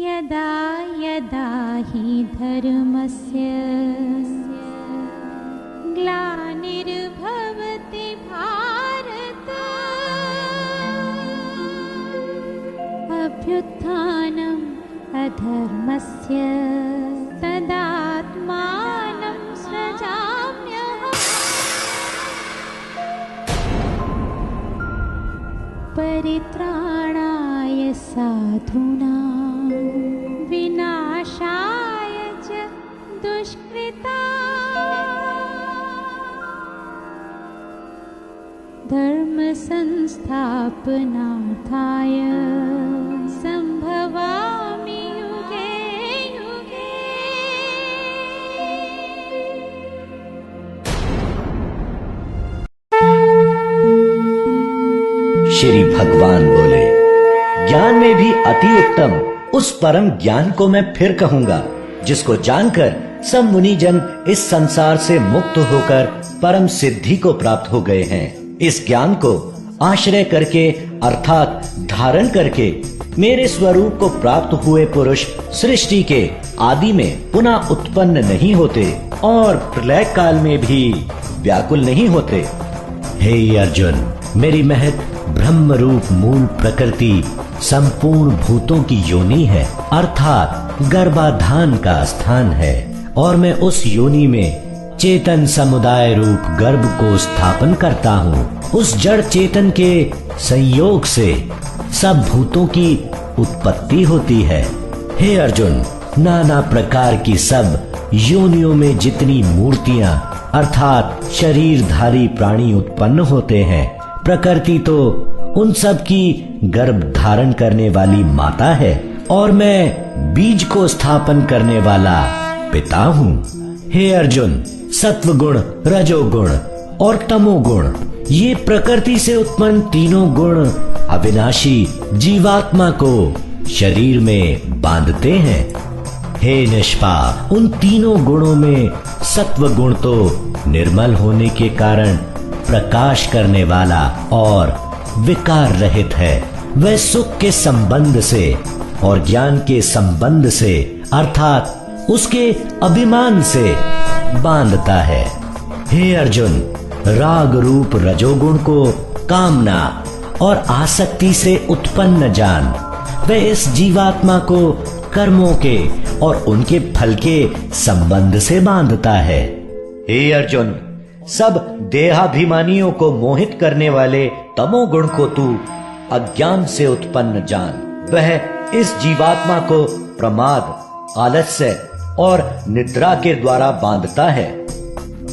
यदा यदा हि धर्मस्य ग्लानिर्भवति भारत अभ्युत्थानम् अधर्मस्य तदात्मानं सृजाम्यहम् परित्राणाय साधूनां विनाशाय च दुष्कृताम् धर्म संस्थापनार्थाय संभवामि युगे युगे। श्री भगवान बोले, ज्ञान में भी अति उत्तम उस परम ज्ञान को मैं फिर कहूंगा जिसको जानकर सब मुनिजन इस संसार से मुक्त होकर परम सिद्धि को प्राप्त हो गए हैं। इस ज्ञान को आश्रय करके अर्थात धारण करके मेरे स्वरूप को प्राप्त हुए पुरुष सृष्टि के आदि में पुनः उत्पन्न नहीं होते और प्रलय काल में भी व्याकुल नहीं होते। हे अर्जुन, मेरी महत ब्रह्म रूप मूल प्रकृति संपूर्ण भूतों की योनि है, अर्थात गर्भाधान का स्थान है, और मैं उस योनि में चेतन समुदाय रूप गर्भ को स्थापन करता हूँ। उस जड़ चेतन के संयोग से सब भूतों की उत्पत्ति होती है। हे अर्जुन, नाना प्रकार की सब योनियों में जितनी मूर्तियाँ अर्थात शरीरधारी प्राणी उत्पन्न होते हैं, प्रकृति तो उन सब की गर्भ धारण करने वाली माता है और मैं बीज को स्थापन करने वाला पिता हूँ। हे अर्जुन, सत्वगुण, रजोगुण और तमोगुण ये प्रकृति से उत्पन्न तीनों गुण अविनाशी जीवात्मा को शरीर में बांधते हैं। हे निष्पाप, उन तीनों गुणों में सत्व गुण तो निर्मल होने के कारण प्रकाश करने वाला और विकार रहित है। वह सुख के संबंध से और ज्ञान के संबंध से अर्थात उसके अभिमान से बांधता है। हे अर्जुन, राग रूप रजोगुण को कामना और आसक्ति से उत्पन्न जान। वह इस जीवात्मा को कर्मों के और उनके फल के संबंध से बांधता है। हे अर्जुन, सब देहाभिमानियों को मोहित करने वाले तमोगुण को तू अज्ञान से उत्पन्न जान। वह इस जीवात्मा को प्रमाद, आलस्य और निद्रा के द्वारा बांधता है।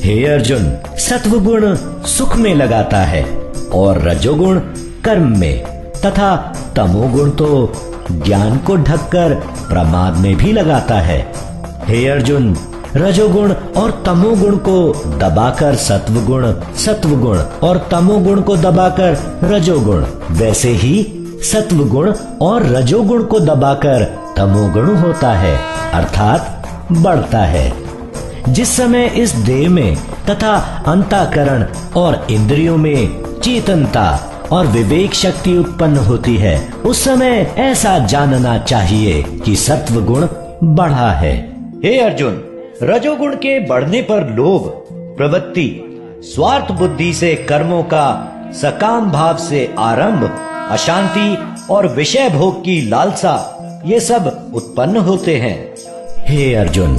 हे अर्जुन, सत्वगुण सुख में लगाता है और रजोगुण कर्म में तथा तमोगुण तो ज्ञान को ढककर प्रमाद में भी लगाता है। हे अर्जुन, रजोगुण और तमोगुण को दबाकर सत्वगुण, सत्वगुण और तमोगुण को दबाकर रजोगुण, वैसे ही सत्वगुण और रजोगुण को दबाकर तमोगुण होता है अर्थात बढ़ता है। जिस समय इस देह में तथा अंतःकरण और इंद्रियों में चेतनता और विवेक शक्ति उत्पन्न होती है, उस समय ऐसा जानना चाहिए कि सत्व गुण बढ़ा है। हे अर्जुन, रजोगुण के बढ़ने पर लोभ, प्रवृत्ति, स्वार्थ बुद्धि से कर्मों का सकाम भाव से आरंभ, अशांति और विषय भोग की लालसा ये सब उत्पन्न होते हैं। हे अर्जुन,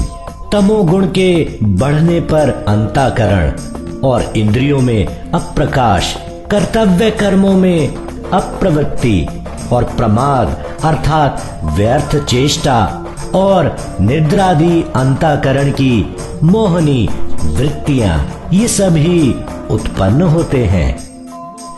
तमोगुण के बढ़ने पर अंतःकरण और इंद्रियों में अप्रकाश, कर्तव्य कर्मों में अप्रवृत्ति और प्रमाद अर्थात व्यर्थ चेष्टा और निद्रादि अंतःकरण की मोहनी वृत्तियां ये सभी उत्पन्न होते हैं।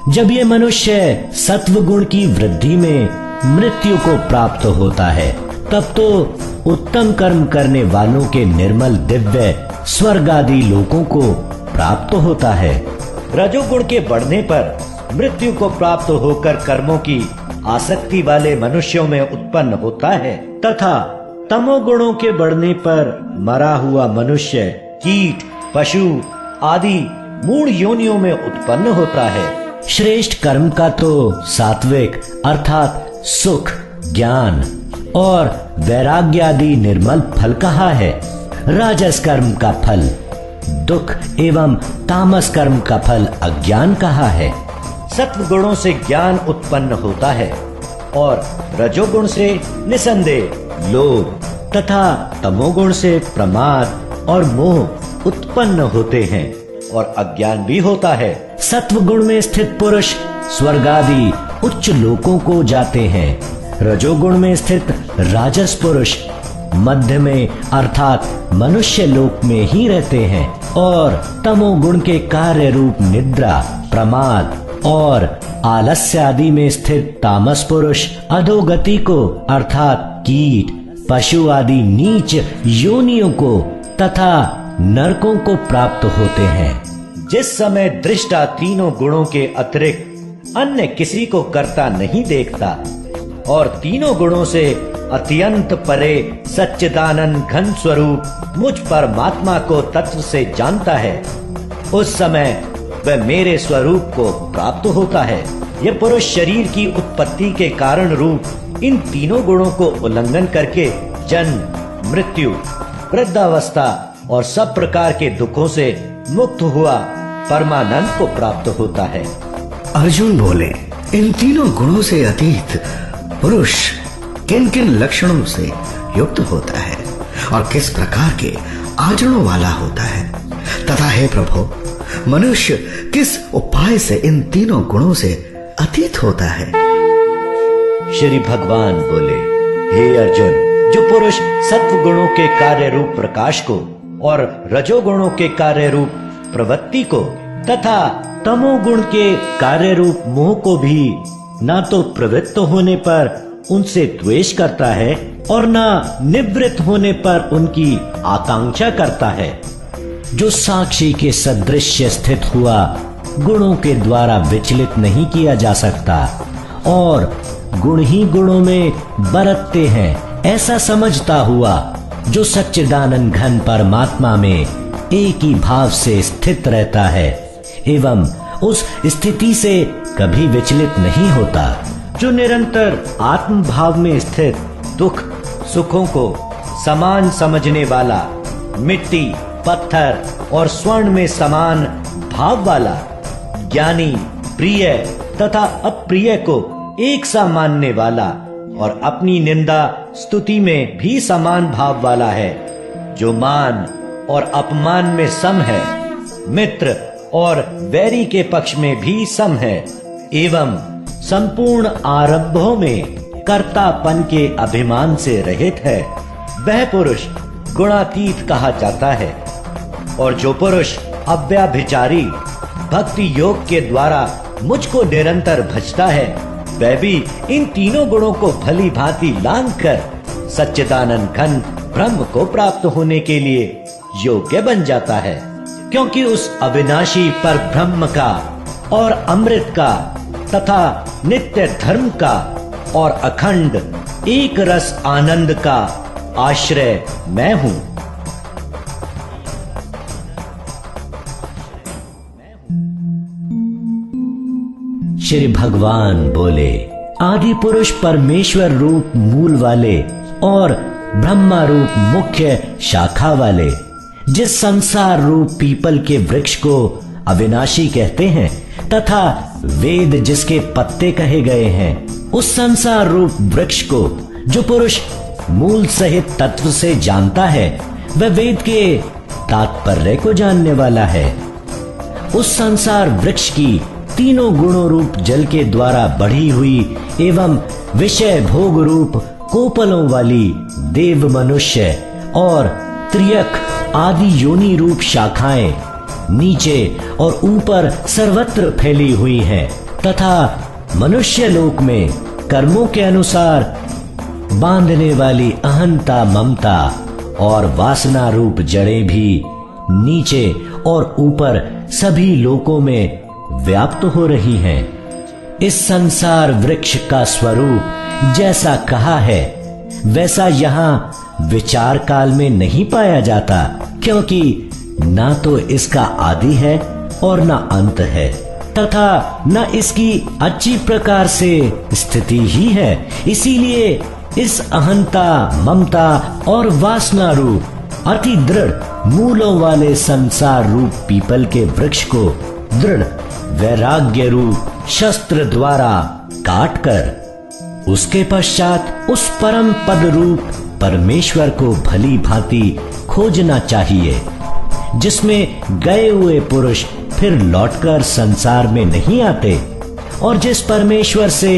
जब ये मनुष्य सत्व गुण की वृद्धि में मृत्यु को प्राप्त होता है, तब तो उत्तम कर्म करने वालों के निर्मल दिव्य स्वर्ग आदि लोकों को प्राप्त होता है। रजोगुण के बढ़ने पर मृत्यु को प्राप्त होकर कर्मों की आसक्ति वाले मनुष्यों में उत्पन्न होता है तथा तमोगुणों के बढ़ने पर मरा हुआ मनुष्य कीट, पशु आदि मूढ़ योनियों में उत्पन्न होता है। श्रेष्ठ कर्म का तो सात्विक अर्थात सुख, ज्ञान और वैराग्य आदि निर्मल फल कहा है। राजस कर्म का फल दुख एवं तामस कर्म का फल अज्ञान कहा है। सत्व गुणों से ज्ञान उत्पन्न होता है और रजोगुण से निसंदेह लोभ तथा तमोगुण से प्रमाद और मोह उत्पन्न होते हैं और अज्ञान भी होता है। सत्व गुण में स्थित पुरुष स्वर्ग आदि उच्च लोकों को जाते हैं। रजोगुण में स्थित राजस पुरुष मध्य में अर्थात मनुष्य लोक में ही रहते हैं और तमोगुण के कार्य रूप निद्रा, प्रमाद और आलस्य आदि में स्थित तामस पुरुष अधोगति को अर्थात कीट, पशु आदि नीच योनियों को तथा नरकों को प्राप्त होते हैं। जिस समय दृष्टा तीनों गुणों के अतिरिक्त अन्य किसी को करता नहीं देखता और तीनों गुणों से अत्यंत परे सच्चिदानंद घन स्वरूप मुझ परमात्मा को तत्व से जानता है, उस समय वह मेरे स्वरूप को प्राप्त होता है। यह पुरुष शरीर की उत्पत्ति के कारण रूप इन तीनों गुणों को उल्लंघन करके जन्म, मृत्यु, वृद्धावस्था और सब प्रकार के दुखों से मुक्त हुआ परमानंद को प्राप्त होता है। अर्जुन बोले, इन तीनों गुणों से अतीत पुरुष किन किन लक्षणों से युक्त होता है और किस प्रकार के आचरणों वाला होता है तथा हे प्रभु, मनुष्य किस उपाय से इन तीनों गुणों से अतीत होता है। श्री भगवान बोले, हे अर्जुन, जो पुरुष सत्व गुणों के कार्य रूप प्रकाश को और रजोगुणों के कार्य रूप प्रवृत्ति को तथा तमोगुण के कार्य रूप मोह को भी ना तो प्रवृत्त होने पर उनसे द्वेष करता है और ना निवृत्त होने पर उनकी आकांक्षा करता है, जो साक्षी के सदृश स्थित हुआ गुणों के द्वारा विचलित नहीं किया जा सकता और गुण ही गुणों में बरतते हैं, ऐसा समझता हुआ जो सच्चिदानंद घन परमात्मा में एक ही भाव से स्थित रहता है एवं उस स्थिति से कभी विचलित नहीं होता, जो निरंतर आत्म भाव में स्थित दुख सुखों को समान समझने वाला, मिट्टी, पत्थर और स्वर्ण में समान भाव वाला, ज्ञानी, प्रिय तथा अप्रिय को एक सा मानने वाला और अपनी निंदा स्तुति में भी समान भाव वाला है, जो मान और अपमान में सम है, मित्र और वैरी के पक्ष में भी सम है एवं संपूर्ण आरंभों में कर्तापन के अभिमान से रहित है, वह पुरुष गुणातीत कहा जाता है। और जो पुरुष अव्याभिचारी भक्ति योग के द्वारा मुझको निरंतर भजता है, वह भी इन तीनों गुणों को भली भांति लांघ कर सच्चिदानंद घन ब्रह्म को प्राप्त होने के लिए योग्य बन जाता है, क्योंकि उस अविनाशी पर ब्रह्म का और अमृत का तथा नित्य धर्म का और अखंड एक रस आनंद का आश्रय मैं हूं। श्री भगवान बोले, आदि पुरुष परमेश्वर रूप मूल वाले और ब्रह्मा रूप मुख्य शाखा वाले, जिस संसार रूप पीपल के वृक्ष को अविनाशी कहते हैं तथा वेद जिसके पत्ते कहे गए हैं, उस संसार रूप वृक्ष को जो पुरुष मूल सहित तत्व से जानता है, वह वेद के तात्पर्य को जानने वाला है। उस संसार वृक्ष की तीनों गुणों रूप जल के द्वारा बढ़ी हुई एवं विषय भोग रूप कोपलों वाली देव, मनुष्य और त्रियक आदि योनि रूप शाखाएं नीचे और ऊपर सर्वत्र फैली हुई हैं तथा मनुष्य लोक में कर्मों के अनुसार बांधने वाली अहंता, ममता और वासना रूप जड़ें भी नीचे और ऊपर सभी लोकों में व्याप्त हो रही हैं। इस संसार वृक्ष का स्वरूप जैसा कहा है वैसा यहाँ विचार काल में नहीं पाया जाता, क्योंकि ना तो इसका आदि है और ना अंत है तथा न इसकी अच्छी प्रकार से स्थिति ही है। इसीलिए इस अहंता, ममता और वासना रूप अति दृढ़ मूलों वाले संसार रूप पीपल के वृक्ष को दृढ़ वैराग्य रूप शस्त्र द्वारा काटकर उसके पश्चात उस परम पद रूप परमेश्वर को भली भांति खोजना चाहिए, जिसमें गए हुए पुरुष फिर लौटकर संसार में नहीं आते और जिस परमेश्वर से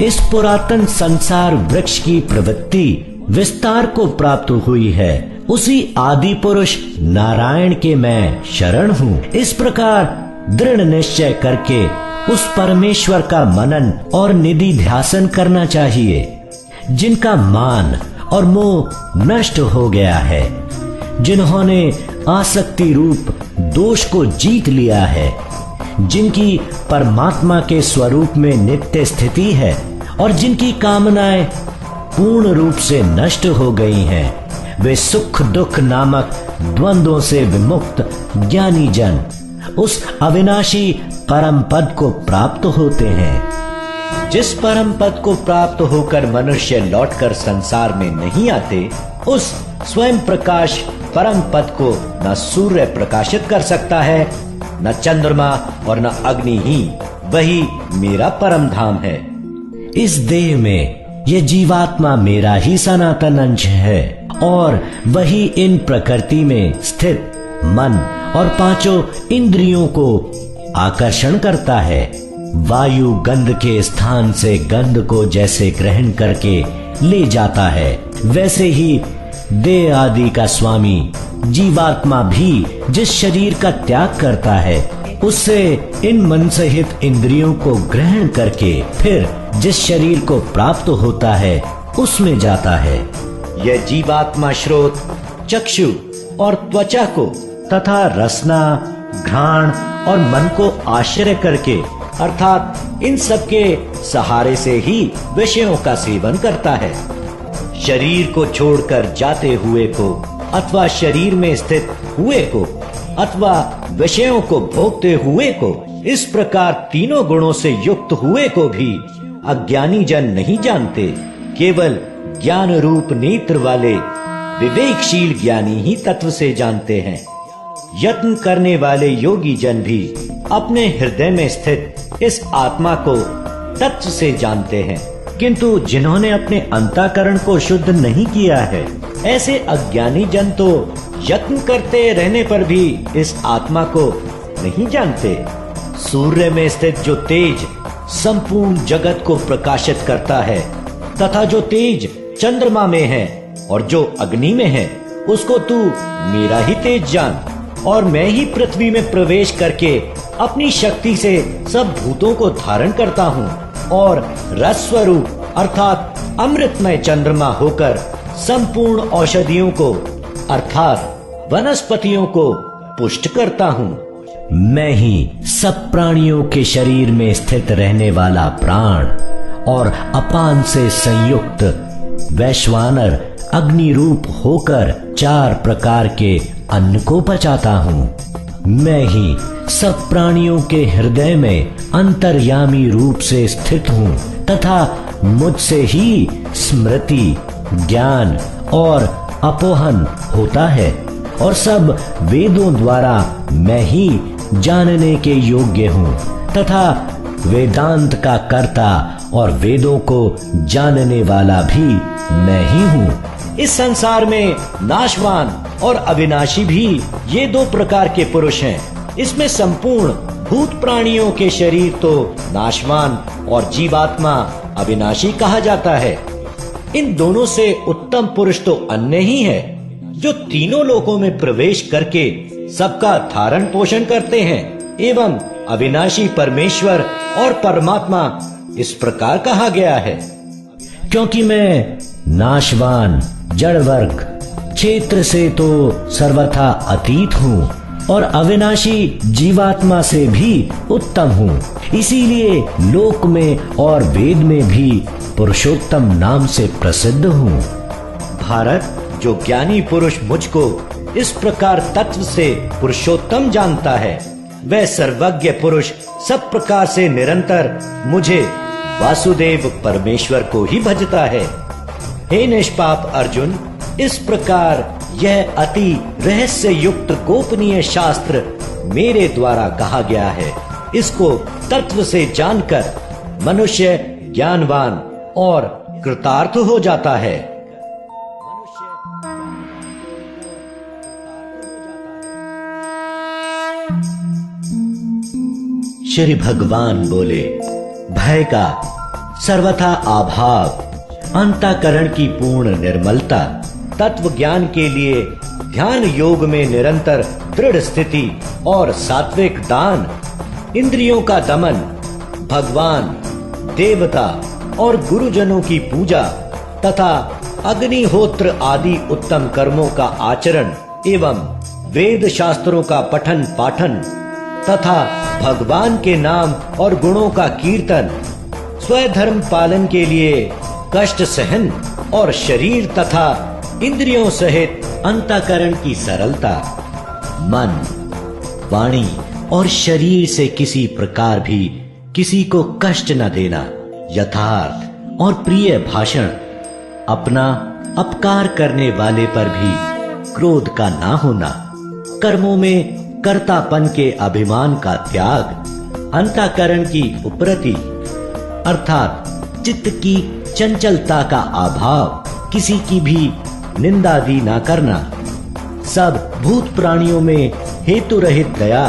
इस पुरातन संसार वृक्ष की प्रवृत्ति विस्तार को प्राप्त हुई है, उसी आदि पुरुष नारायण के मैं शरण हूँ। इस प्रकार दृढ़ निश्चय करके उस परमेश्वर का मनन और निधि ध्यासन करना चाहिए, जिनका मान और मोह नष्ट हो गया है, जिन्होंने आसक्ति रूप दोष को जीत लिया है, जिनकी परमात्मा के स्वरूप में नित्य स्थिति है और जिनकी कामनाएं पूर्ण रूप से नष्ट हो गई हैं, वे सुख दुख नामक द्वंद्वों से विमुक्त ज्ञानी जन उस अविनाशी परम पद को प्राप्त होते हैं। जिस परम पद को प्राप्त होकर मनुष्य लौटकर संसार में नहीं आते, उस स्वयं प्रकाश परम पद को न सूर्य प्रकाशित कर सकता है, न चंद्रमा और न अग्नि ही वही मेरा परम धाम है। इस देह में ये जीवात्मा मेरा ही सनातन अंश है और वही इन प्रकृति में स्थित मन और पांचों इंद्रियों को आकर्षण करता है। वायु गंध के स्थान से गंध को जैसे ग्रहण करके ले जाता है, वैसे ही देह आदि का स्वामी जीवात्मा भी जिस शरीर का त्याग करता है, उससे इन मन सहित इंद्रियों को ग्रहण करके फिर जिस शरीर को प्राप्त होता है उसमें जाता है। यह जीवात्मा श्रोत, चक्षु और त्वचा को तथा रसना, घ्राण और मन को आश्रय करके अर्थात इन सब के सहारे से ही विषयों का सेवन करता है। शरीर को छोड़कर जाते हुए को अथवा शरीर में स्थित हुए को अथवा विषयों को भोगते हुए को, इस प्रकार तीनों गुणों से युक्त हुए को भी अज्ञानी जन नहीं जानते। केवल ज्ञान रूप नेत्र वाले विवेकशील ज्ञानी ही तत्व से जानते हैं। यत्न करने वाले योगी जन भी अपने हृदय में स्थित इस आत्मा को तत्व से जानते हैं, किंतु जिन्होंने अपने अंतःकरण को शुद्ध नहीं किया है, ऐसे अज्ञानी जन तो यत्न करते रहने पर भी इस आत्मा को नहीं जानते। सूर्य में स्थित जो तेज संपूर्ण जगत को प्रकाशित करता है तथा जो तेज चंद्रमा में है और जो अग्नि में है, उसको तू मेरा ही तेज जान और मैं ही पृथ्वी में प्रवेश करके अपनी शक्ति से सब भूतों को धारण करता हूँ और रस स्वरूप अर्थात अमृतमय चंद्रमा होकर संपूर्ण औषधियों को अर्थात वनस्पतियों को पुष्ट करता हूँ। मैं ही सब प्राणियों के शरीर में स्थित रहने वाला प्राण और अपान से संयुक्त वैश्वानर अग्नि रूप होकर 4 प्रकार के अन्न को पचाता हूँ। मैं ही सब प्राणियों के हृदय में अंतर्यामी रूप से स्थित हूँ तथा मुझसे ही स्मृति, ज्ञान और अपोहन होता है और सब वेदों द्वारा मैं ही जानने के योग्य हूँ तथा वेदांत का कर्ता और वेदों को जानने वाला भी मैं ही हूँ। इस संसार में नाशवान और अविनाशी भी ये 2 प्रकार के पुरुष हैं। इसमें संपूर्ण भूत प्राणियों के शरीर तो नाशवान और जीवात्मा अविनाशी कहा जाता है। इन दोनों से उत्तम पुरुष तो अन्य ही है, जो तीनों लोकों में प्रवेश करके सबका धारण पोषण करते हैं एवं अविनाशी परमेश्वर और परमात्मा इस प्रकार कहा गया है। क्योंकि मैं नाशवान जड़ वर्ग क्षेत्र से तो सर्वथा अतीत हूँ और अविनाशी जीवात्मा से भी उत्तम हूँ, इसीलिए लोक में और वेद में भी पुरुषोत्तम नाम से प्रसिद्ध हूँ। भारत, जो ज्ञानी पुरुष मुझको इस प्रकार तत्व से पुरुषोत्तम जानता है, वह सर्वज्ञ पुरुष सब प्रकार से निरंतर मुझे वासुदेव परमेश्वर को ही भजता है। हे निष्पाप अर्जुन, इस प्रकार यह अति रहस्य युक्त गोपनीय शास्त्र मेरे द्वारा कहा गया है। इसको तत्व से जानकर मनुष्य ज्ञानवान और कृतार्थ हो जाता है। श्री भगवान बोले, भय का सर्वथा अभाव, अंतःकरण की पूर्ण निर्मलता, तत्व ज्ञान के लिए ध्यान योग में निरंतर दृढ़ स्थिति और सात्विक दान, इंद्रियों का दमन, भगवान, देवता और गुरुजनों की पूजा तथा अग्निहोत्र आदि उत्तम कर्मों का आचरण एवं वेद शास्त्रों का पठन पाठन तथा भगवान के नाम और गुणों का कीर्तन, स्वधर्म पालन के लिए कष्ट सहन और शरीर तथा इंद्रियों सहित अंतःकरण की सरलता, मन, वाणी और शरीर से किसी प्रकार भी किसी को कष्ट न देना, यथार्थ और प्रिय भाषण, अपना अपकार करने वाले पर भी क्रोध का ना होना, कर्मों में कर्तापन के अभिमान का त्याग, अंतःकरण की उपरति अर्थात चित्त की चंचलता का अभाव, किसी की भी निंदादि ना करना, सब भूत प्राणियों में हेतु रहित दया,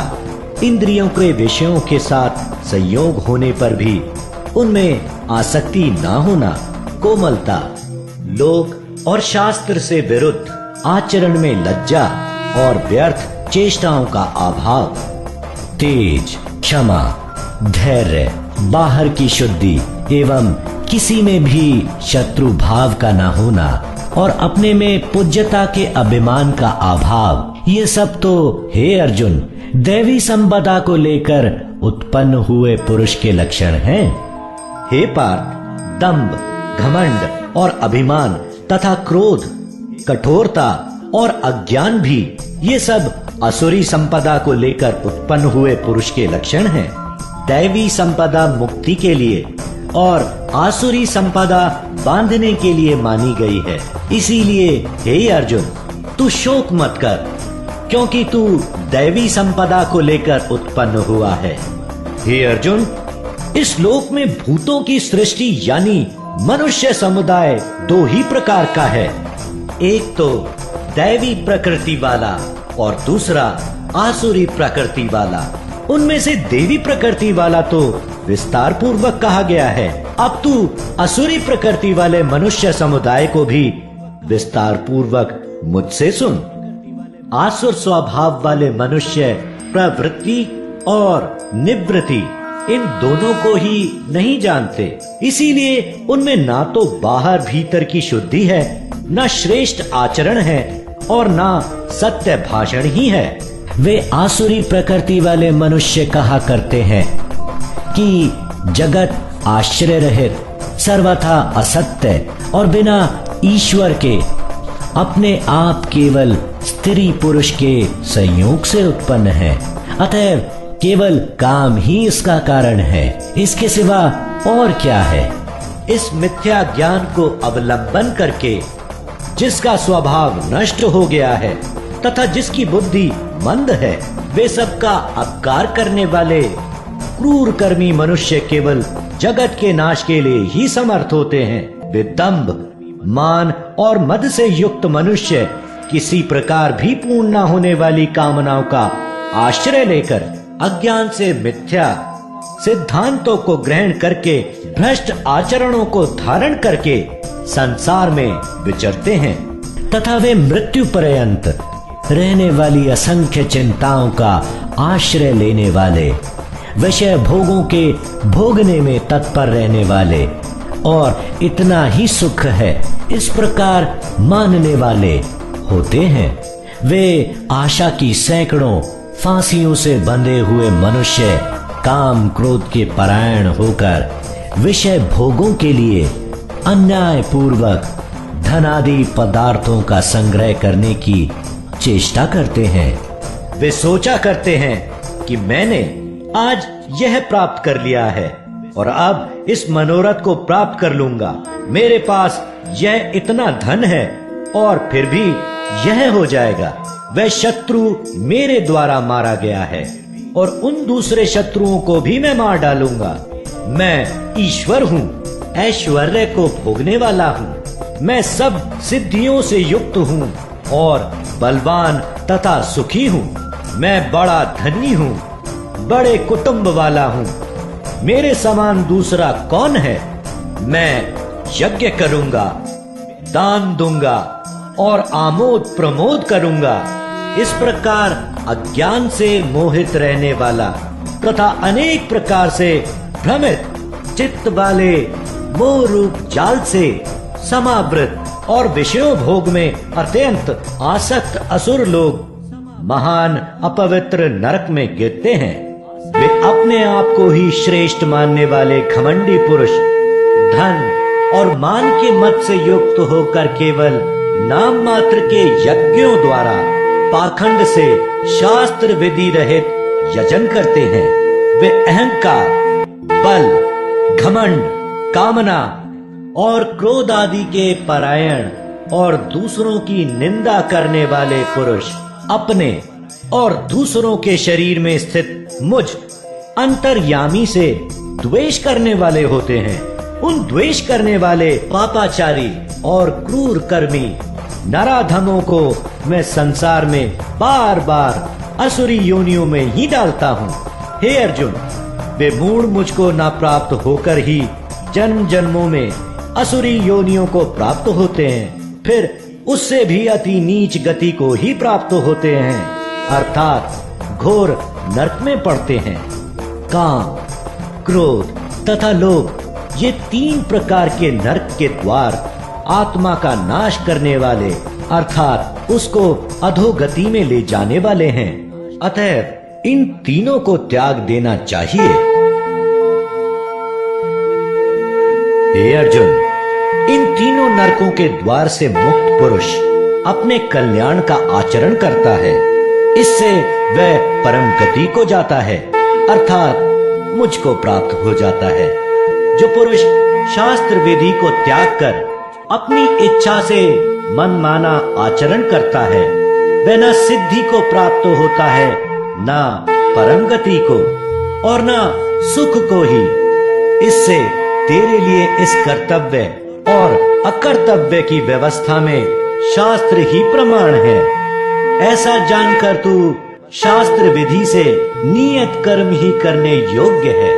इंद्रियों के विषयों के साथ संयोग होने पर भी उनमें आसक्ति ना होना, कोमलता, लोक और शास्त्र से विरुद्ध आचरण में लज्जा और व्यर्थ चेष्टाओं का अभाव, तेज, क्षमा, धैर्य, बाहर की शुद्धि एवं किसी में भी शत्रु भाव का न होना और अपने में पूज्यता के अभिमान का अभाव, ये सब तो हे अर्जुन दैवी संपदा को लेकर उत्पन्न हुए पुरुष के लक्षण हैं। हे पार्थ, दंभ, घमंड और अभिमान तथा क्रोध, कठोरता और अज्ञान भी ये सब असुरी संपदा को लेकर उत्पन्न हुए पुरुष के लक्षण हैं। दैवी संपदा मुक्ति के लिए और आसुरी संपदा बांधने के लिए मानी गई है। इसीलिए हे अर्जुन, तू शोक मत कर, क्योंकि तू दैवी संपदा को लेकर उत्पन्न हुआ है। हे अर्जुन, इस लोक में भूतों की सृष्टि यानी मनुष्य समुदाय दो ही प्रकार का है, एक तो दैवी प्रकृति वाला और दूसरा आसुरी प्रकृति वाला। उनमें से देवी प्रकृति वाला तो विस्तार पूर्वक कहा गया है। अब तू असुरी प्रकृति वाले मनुष्य समुदाय को भी विस्तार पूर्वक मुझसे सुन। आसुर स्वभाव वाले मनुष्य प्रवृत्ति और निवृत्ति इन दोनों को ही नहीं जानते, इसीलिए उनमें ना तो बाहर भीतर की शुद्धि है, न श्रेष्ठ आचरण है और ना सत्य भाषण ही है। वे आसुरी प्रकृति वाले मनुष्य कहा करते हैं कि जगत आश्रय रहित, सर्वथा असत्य और बिना ईश्वर के अपने आप केवल स्त्री पुरुष के संयोग से उत्पन्न है, अतएव केवल काम ही इसका कारण है, इसके सिवा और क्या है। इस मिथ्या ज्ञान को अवलंबन करके जिसका स्वभाव नष्ट हो गया है तथा जिसकी बुद्धि मंद है, वे सबका अपकार करने वाले क्रूर कर्मी मनुष्य केवल जगत के नाश के लिए ही समर्थ होते हैं। वे दंभ, मान और मद से युक्त मनुष्य किसी प्रकार भी पूर्ण न होने वाली कामनाओं का आश्रय लेकर अज्ञान से मिथ्या सिद्धांतों को ग्रहण करके भ्रष्ट आचरणों को धारण करके संसार में विचरते हैं तथा वे मृत्यु पर्यंत रहने वाली असंख्य चिंताओं का आश्रय लेने वाले, विषय भोगों के भोगने में तत्पर रहने वाले और इतना ही सुख है इस प्रकार मानने वाले होते हैं। वे आशा की सैकड़ों फांसियों से बंधे हुए मनुष्य काम क्रोध के परायण होकर विषय भोगों के लिए अन्याय पूर्वक धनादि पदार्थों का संग्रह करने की चेष्टा करते हैं। वे सोचा करते हैं कि मैंने आज यह प्राप्त कर लिया है और अब इस मनोरथ को प्राप्त कर लूंगा। मेरे पास यह इतना धन है और फिर भी यह हो जाएगा। वह शत्रु मेरे द्वारा मारा गया है और उन दूसरे शत्रुओं को भी मैं मार डालूंगा। मैं ईश्वर हूँ, ऐश्वर्य को भोगने वाला हूँ। मैं सब सिद्धियों से युक्त हूँ और बलवान तथा सुखी हूँ। मैं बड़ा धनी हूँ, बड़े कुटुंब वाला हूँ। मेरे समान दूसरा कौन है? मैं यज्ञ करूंगा, दान दूंगा और आमोद प्रमोद करूंगा। इस प्रकार अज्ञान से मोहित रहने वाला तथा अनेक प्रकार से भ्रमित चित्त वाले मोह रूप जाल से समावृत और विषयों भोग में अत्यंत आसक्त असुर लोग महान अपवित्र नरक में गिरते हैं। वे अपने आप को ही श्रेष्ठ मानने वाले घमंडी पुरुष धन और मान के मत से युक्त होकर केवल नाम मात्र के यज्ञों द्वारा पाखंड से शास्त्र विधि रहित यजन करते हैं। वे अहंकार, बल, घमंड, कामना और क्रोध आदि के परायण और दूसरों की निंदा करने वाले पुरुष अपने और दूसरों के शरीर में स्थित मुझ अंतर्यामी से द्वेष करने वाले होते हैं। उन द्वेष करने वाले पापाचारी और क्रूर कर्मी नराधमों को मैं संसार में बार बार असुरी योनियों में ही डालता हूँ। हे अर्जुन, वे मूढ़ मुझको न प्राप्त होकर ही जन्म जन्मों में असुरी योनियों को प्राप्त होते हैं, फिर उससे भी अति नीच गति को ही प्राप्त होते हैं, अर्थात घोर नरक में पड़ते हैं। काम, क्रोध तथा लोभ, ये 3 प्रकार के नरक के द्वार आत्मा का नाश करने वाले अर्थात उसको अधोगति में ले जाने वाले हैं। अतः इन तीनों को त्याग देना चाहिए। हे अर्जुन, इन तीनों नरकों के द्वार से मुक्त पुरुष अपने कल्याण का आचरण करता है। इससे वह परम गति को जाता है, अर्थात मुझको प्राप्त हो जाता है। जो पुरुष शास्त्र विधि को त्याग कर अपनी इच्छा से मनमाना आचरण करता है, वह न सिद्धि को प्राप्त होता है, न परम गति को और न सुख को ही। इससे तेरे लिए इस कर्तव्य और अकर्तव्य की व्यवस्था में शास्त्र ही प्रमाण है। ऐसा जानकर तू शास्त्र विधि से नियत कर्म ही करने योग्य है।